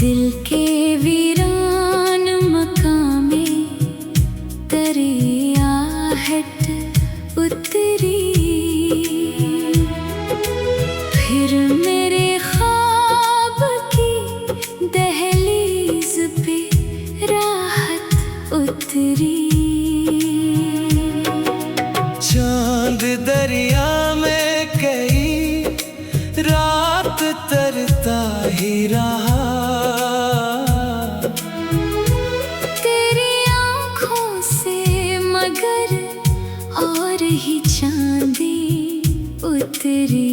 दिल के वीरान मकामे तेरी आहट उतरी, फिर मेरे ख्वाब की दहलीज पे राहत उतरी। चांद दरिया में कई रात तरता ही रहा, तेरी आँखों से मगर और ही चांदी उतरी।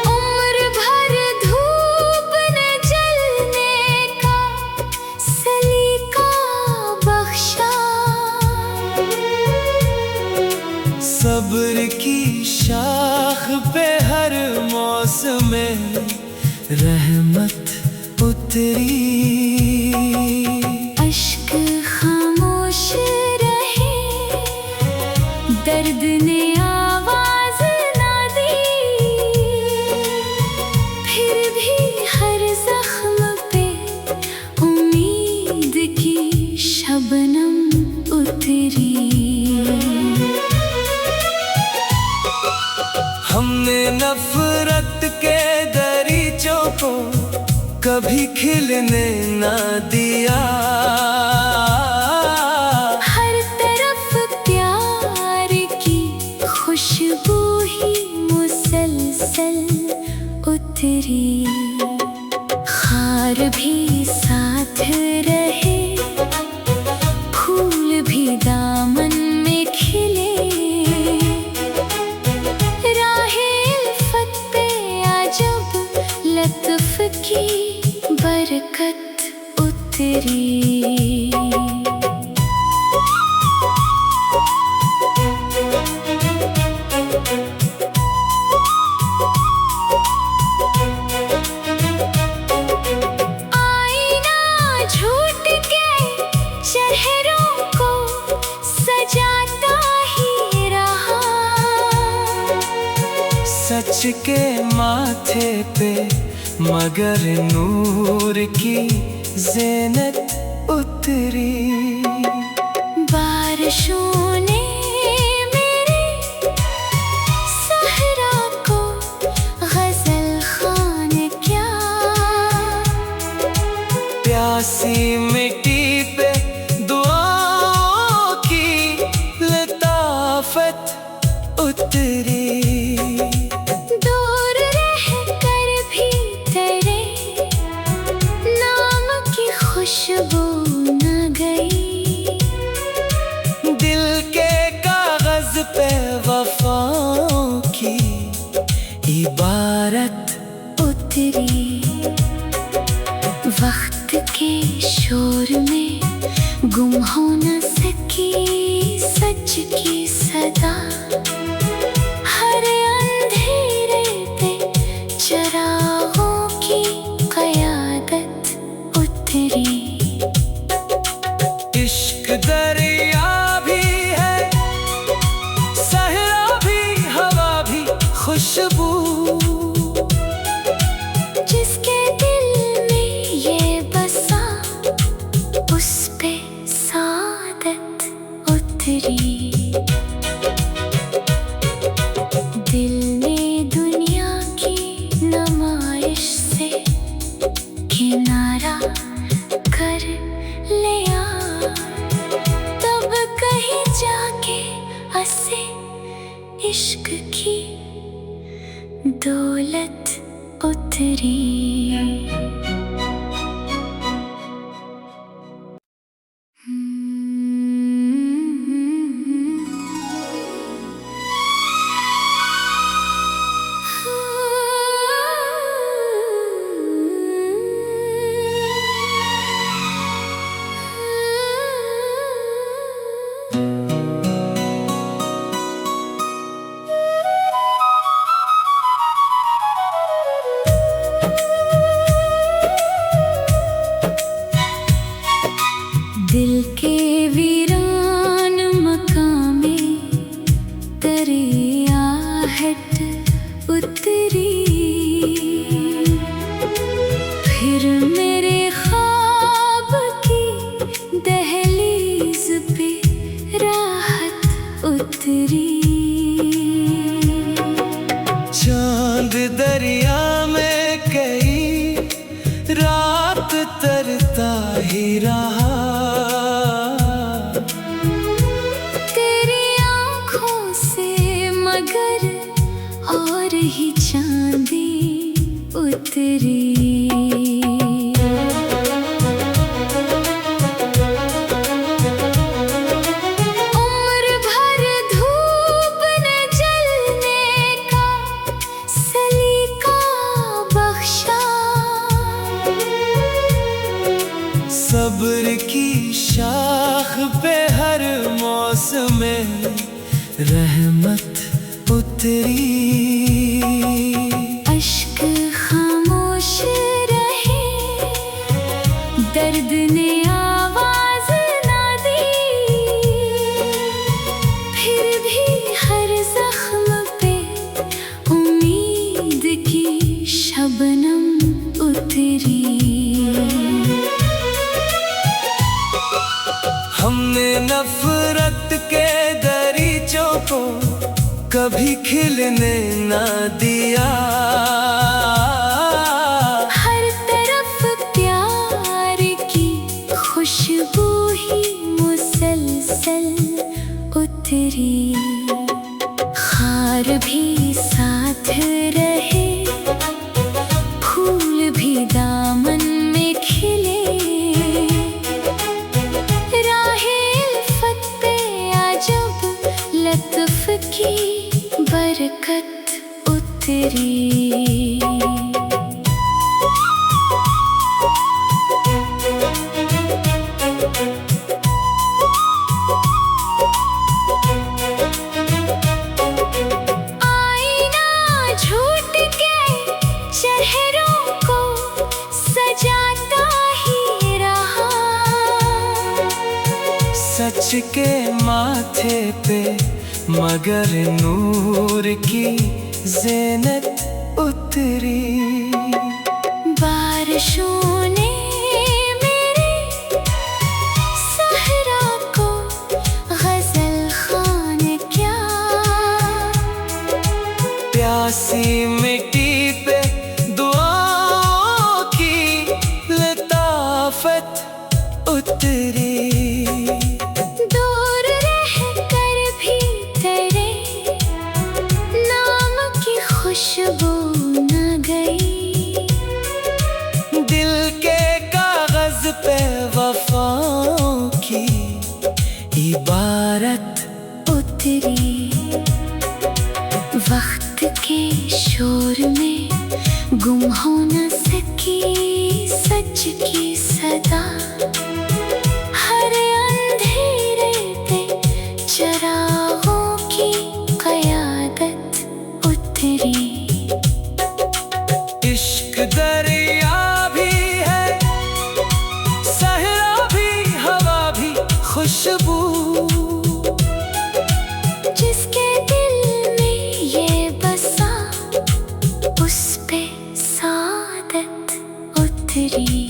उम्र भर धूप न जलने का सलीका बख्शा, सब्र की शाख पे हर मौसम में रहमत उतरी। अश्क खामोश रहे, दर्द ने आवाज ना दी, फिर भी हर जख्म पे उम्मीद की शबनम उतरी। हमने नफरत के दरीचों को कभी खिलने ना दिया, हर तरफ प्यार की खुशबू ही मुसलसल उतरी। खार भी साथ रहे, फूल भी दामन में खिले, लत्फ की बरकत उतरी। आईना झूठ के चेहरों को सजाता ही रहा, सच के माथे पे मगर नूर की ज़ीनत उतरी। बारिशों ने मेरे सहरा को गजल खान क्या, प्यासी मिट्टी पे दुआओं की लताफत उतरी। खुशबू न गई, दिल के कागज पे वफाओं की इबारत उतरी। वक्त के शोर में गुम हो न सकी सच की सदा, हर अंधेरे पे चरागों की क़यादत उतरी। इश्क दरिया भी है, सहरा भी, हवा भी खुशबू, जिसके दिल में ये बसा उस पे सादत उतरी। इश्क की दौलत उतरी। दिल के वीरान मकामे तेरी आहट उतरी। फिर मेरे ख्वाब की दहलीज पे राहत उतरी। चांद दरिया में कई रात तरता ही रहा। तेरी आँखों से मगर और ही चांदी उतरी। उम्र भर धूप न जलने का सलीका बख्शा। सब्र की शाख पे हर मौसम में रहमत उतरी। अश्क खामोश रहे, दर्द ने आवाज ना दी। फिर भी हर जख्म पे उम्मीद की शबनम उतरी। हमने नफरत के दरीचों को कभी खिलने ना दिया। हर तरफ प्यार की खुशबू ही मुसलसल उतरी। खार भी साथ रहे, फूल भी दामन में खिले। राहे इल्फत पे अजब लत्फ की बरकत उतरी। आईना झूठ के चेहरों को सजाता ही रहा। सच के माथे पे मगर नूर की ज़ीनत उतरी। बारिशों ने मेरे सहरा को गजल खान क्या। प्यासी मिट्टी पे दुआओं की लताफत उतरी। दूर रह कर भी तेरे नाम की खुशबू न गई। दिल के कागज पे वफाओं की इबारत उतरी। वक्त के शोर में गुम हो न सकी सच की सदा। हर अंधेरे पे चरागों की क़यादत उतरी। इश्क दरिया भी है, सहरा भी, हवा भी खुशबू। जिसके दिल में ये बसा उस पे सादत उतरी।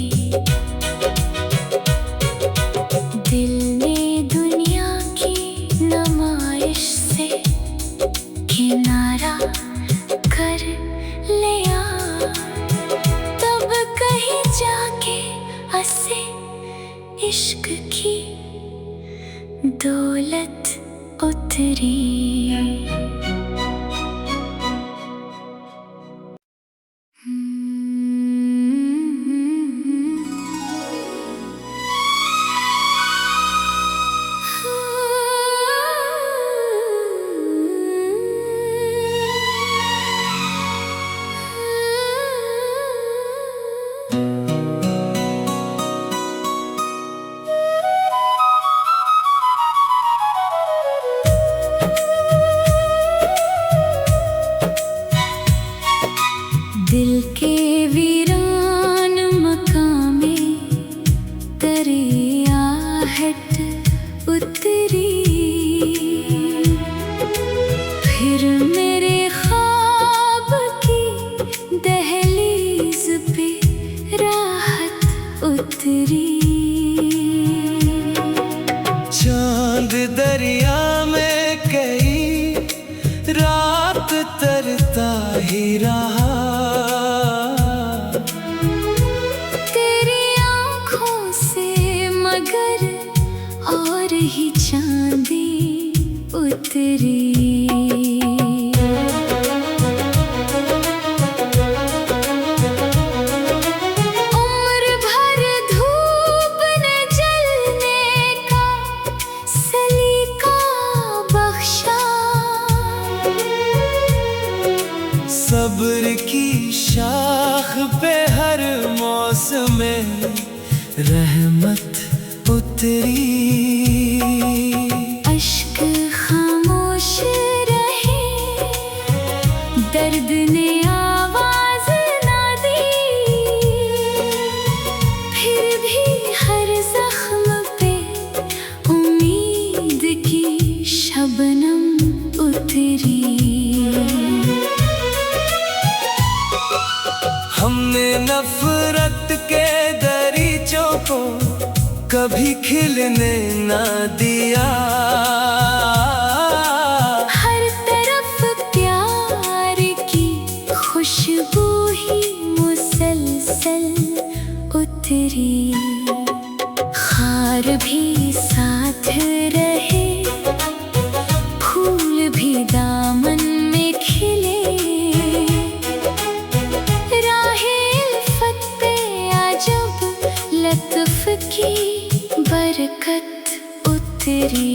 दिल ने दुनिया की नुमाइश से किनारा कर लिया। तब कहीं जाके हंसे इश्क की दौलत उतरी। उतरी। उम्र भर धूप न जलने का सलीका बख्शा। सब्र की शाख पे हर मौसम में रहमत उतरी। अश्क खामोश रहे, दर्द ने आवाज ना दी, फिर भी हर जख्म पे उम्मीद की शबनम उतरी। हमने नफरत के दरीचों को कभी खिलने ना दिया। हर तरफ प्यार की खुशबू ही मुसलसल उतरी। खार भी साथ रहे, फूल भी दामन में खिले, राहे इल्फत पे अजब लत्फ की बरकत उतरी।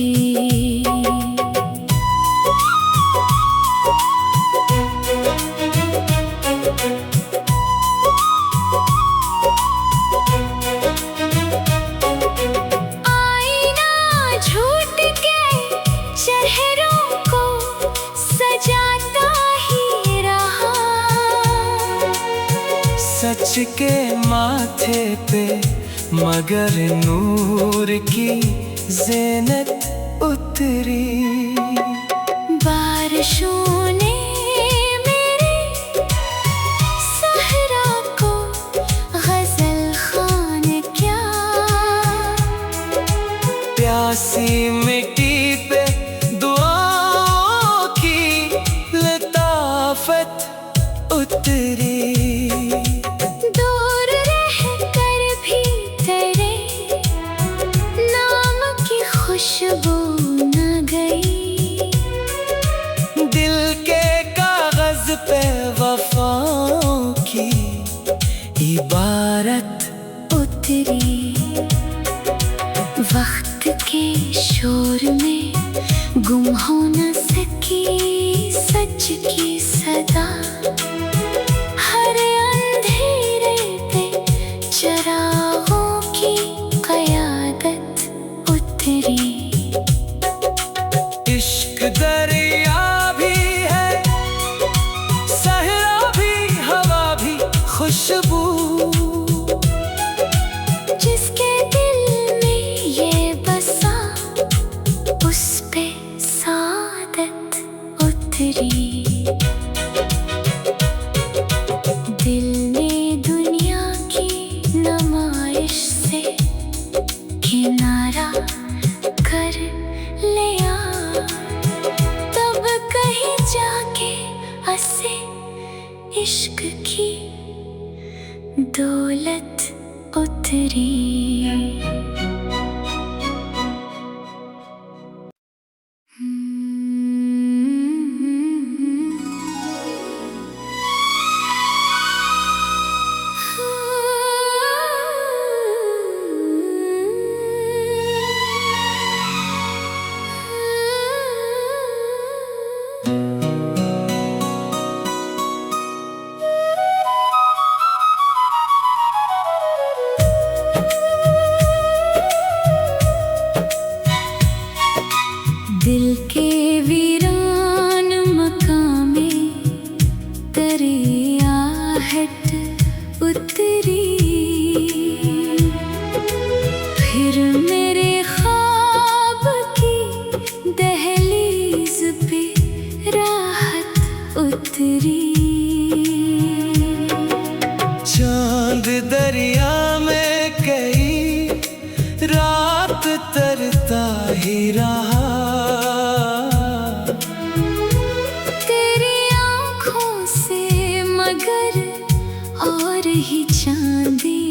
आईना झूठ के चेहरों को सजाता ही रहा। सच के माथे पे मगर नूर की ज़ीनत उतरी। बारिशों ने मेरे सहरा को गजल खान क्या। प्यासी मिट्टी पे दुआओं की लताफत उतरी। दूर रहकर भी तेरे नाम की खुशबू न गई। दिल के कागज पे वफाओं की इबारत उतरी। वक्त के शोर में गुम हो न सकी सच की सदा। हर अंधेरे पे चरागों की क़यादत उतरी। इश्क दरिया भी है, सहरा भी, हवा भी खुशबू। जिसके दिल में ये बसा उस पे सादत उतरी। दिल ने दुनिया की नुमाइश से किनारा कर लिया। तब कहीं जाके असे इश्क की दौलत उतरी। दिल के वीरान मकाम में तेरी आहट उतरी। फिर मेरे ख्वाब की दहलीज पे राहत उतरी। चांद दरिया में कई रात तरता ही रहा। तेरी आँखों से मगर और ही चांदी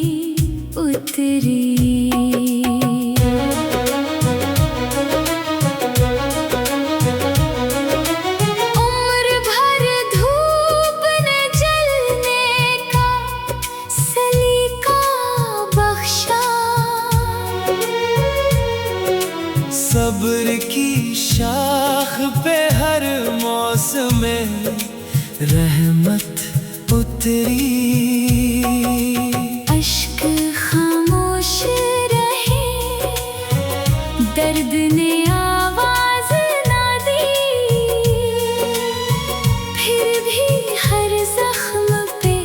उतरी। पे हर मौसम में रहमत उतरी। अश्क खामोश रहे, दर्द ने आवाज ना दी, फिर भी हर जख्म पे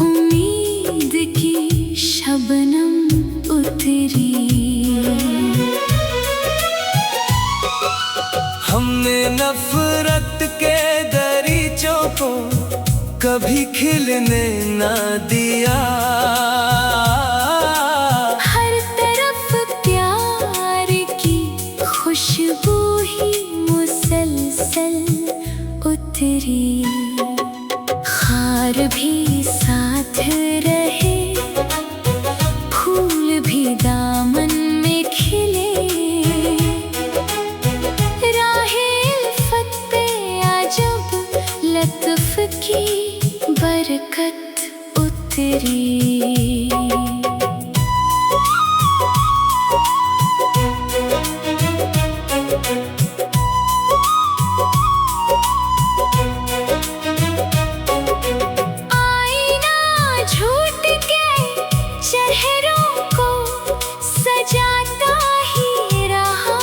उम्मीद की शबनम उतरी। हमने नफरत के दरीचों को कभी खिलने ना दिया, हर तरफ प्यार की खुशबू ही मुसलसल उतरी। खार भी साथ रहे, फूल भी दामन में खिले, राहे इल्फत पे अजब लत्फ की बरकत उतरी। आईना झूठ के चेहरों को सजाता ही रहा,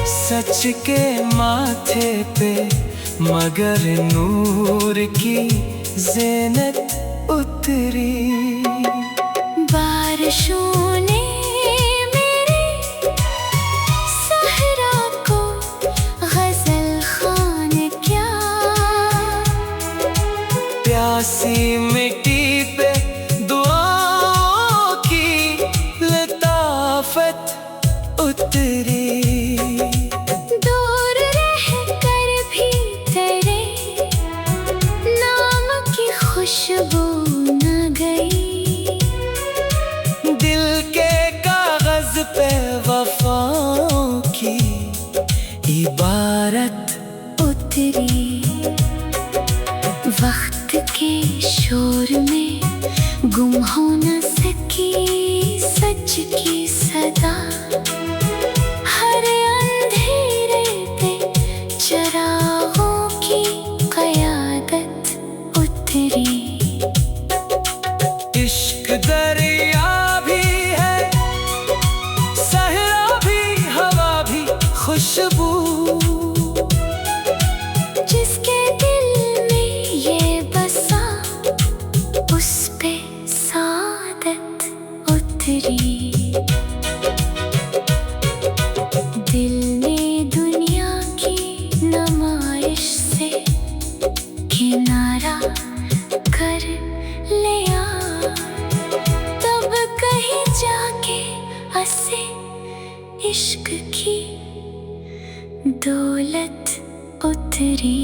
सच के माथे पे मगर नूर की ज़ीनत उतरी। बारिशों ने मेरे सहरा को गजल खान क्या, प्यासी मिट्टी पे दुआओं की लताफत उतरी। दूर रहकर भी तेरे नाम की खुशबू न गई, दिल के कागज पे वफाओं की इबारत उतरी। वक्त के शोर में गुम हो न सकी सच की सदा, हर अंधेरे पे चरागों की क़यादत उतरी। इश्क दरिया भी है, सहरा भी, हवा भी खुशबू, जिसके दिल में ये बसा उस पे सादत उतरी। दिल ने दुनिया की नुमाइश से किनारा कर लिया, तब कहीं जाके हंसे इश्क की दौलत उतरी।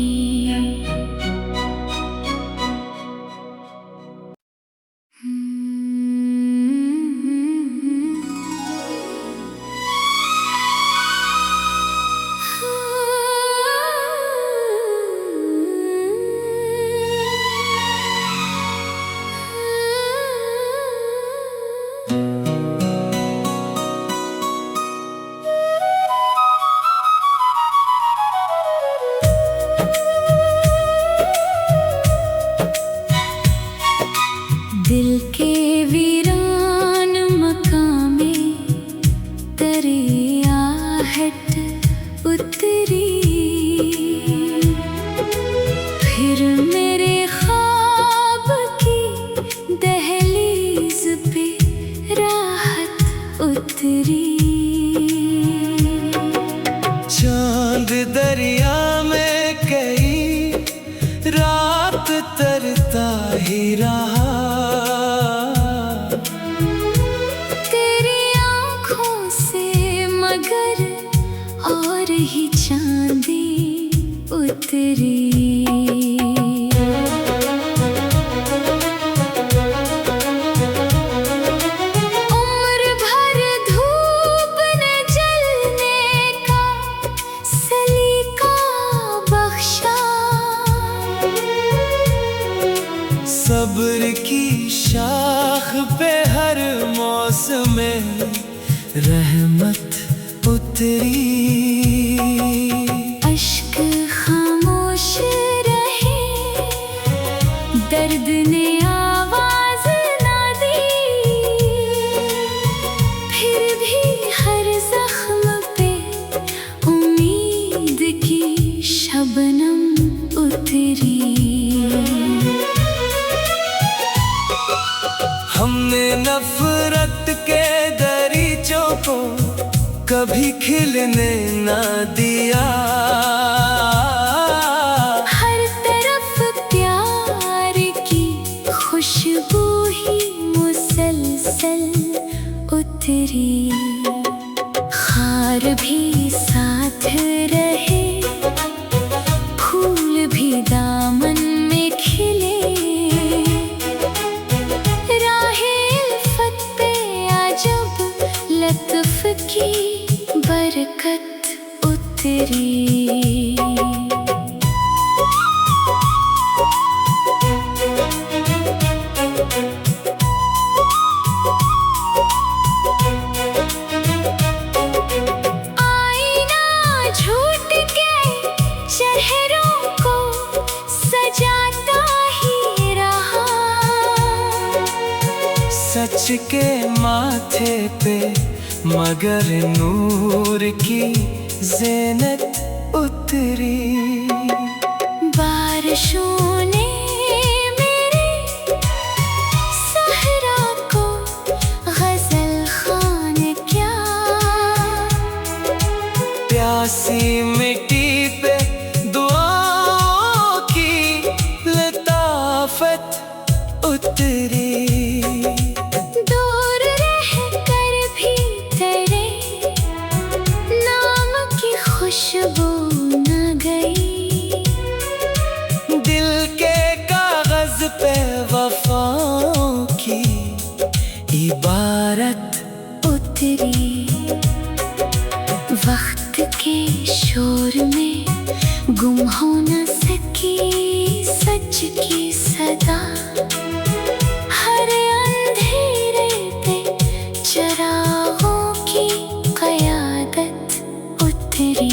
दिल के वीरान मकाम में तेरी आहट उतरी, फिर मेरे ख्वाब की दहलीज पे राहत उतरी। चांद दरिया में कई रात तरता ही रहा, तेरी आँखों से मगर और ही चांदी उतरी। उम्र भर धूप न जलने का सलीका बख्शा, सब्र की शाख पे हर मौसम में रहमत उतरी। कभी खिलने ना दिया। हर तरफ प्यार की खुशबू ही मुसलसल उतरी। खार भी साथ रहे, फूल भी दामन में खिले। राहे उल्फत पे अजब लत्फ की बरकत उतरी। सच के माथे पे मगर नूर की ज़ीनत उतरी। बारिशों ने मेरे सहरा को गज़ल खान क्या। प्यासी मिट्टी पे दुआओं की लताफत उतरी। खुशबू न गई, दिल के कागज पे वफाओं की इबारत उतरी। वक्त के शोर में गुम हो न सकी सच की सदा। हर अंधेरे पे चरागों की क़यादत उतरी।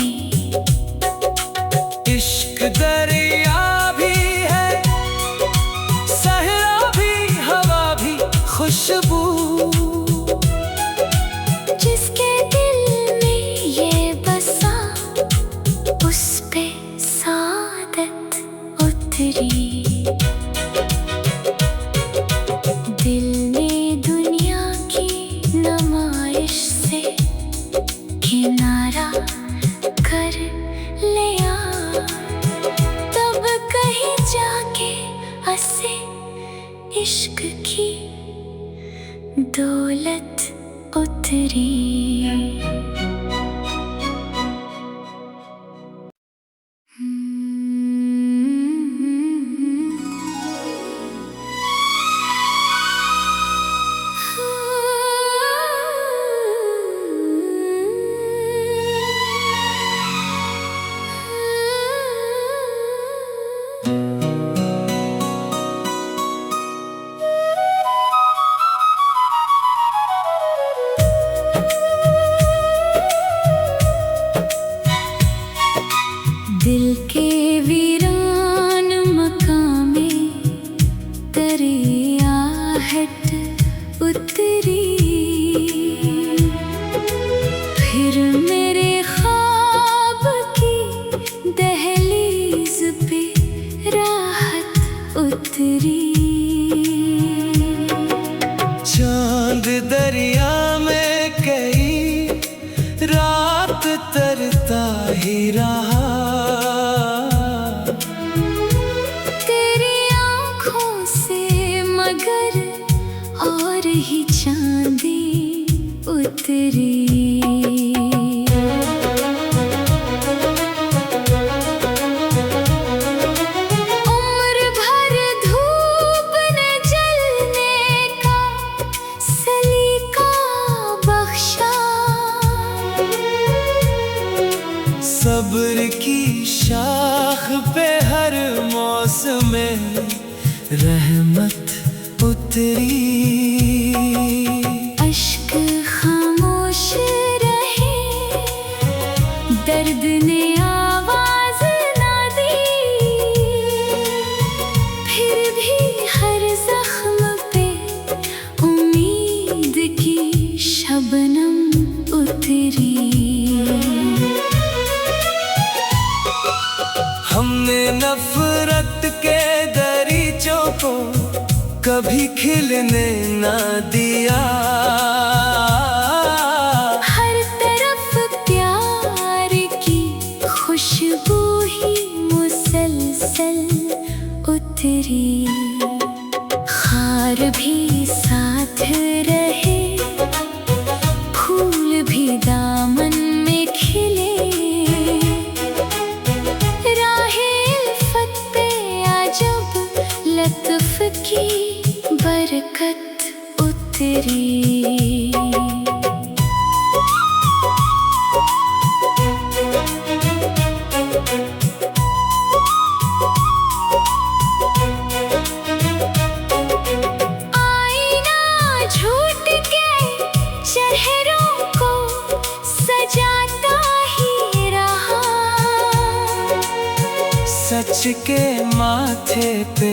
इश्क दरिया भी है, सहरा भी, हवा भी खुशबू। जिसके दिल में ये बसा उस पे सादत उतरी। दिल ने दुनिया की नुमाइश से किनारा कर लिया। तब कहीं जाके हंसे इश्क की दौलत उतरी। दिल के वीरान मकामे तेरी आहट उतरी। फिर मेरे ख्वाब की दहलीज पे राहत उतरी। चांद दरिया में कई रात तरता ही रहा। और ही चांदी उतरी। उम्र भर धूप न जलने का सलीका बख्शा। सब्र की शाख पे हर मौसम में रहमत उतरी। अश्क खामोश रहे, दर्द ने आवाज ना दी। फिर भी हर जख्म पे उम्मीद की शबनम उतरी। हमने नफरत के दरीचों को कभी खिलने ना दिया। हर तरफ फसल उतरी, खार भी साथ रहे, फूल भी दामन में खिले, राहे उल्फत पे अजब लत्फ की बरकत उतरी। चेहरों को सजाता ही रहा, सच के माथे पे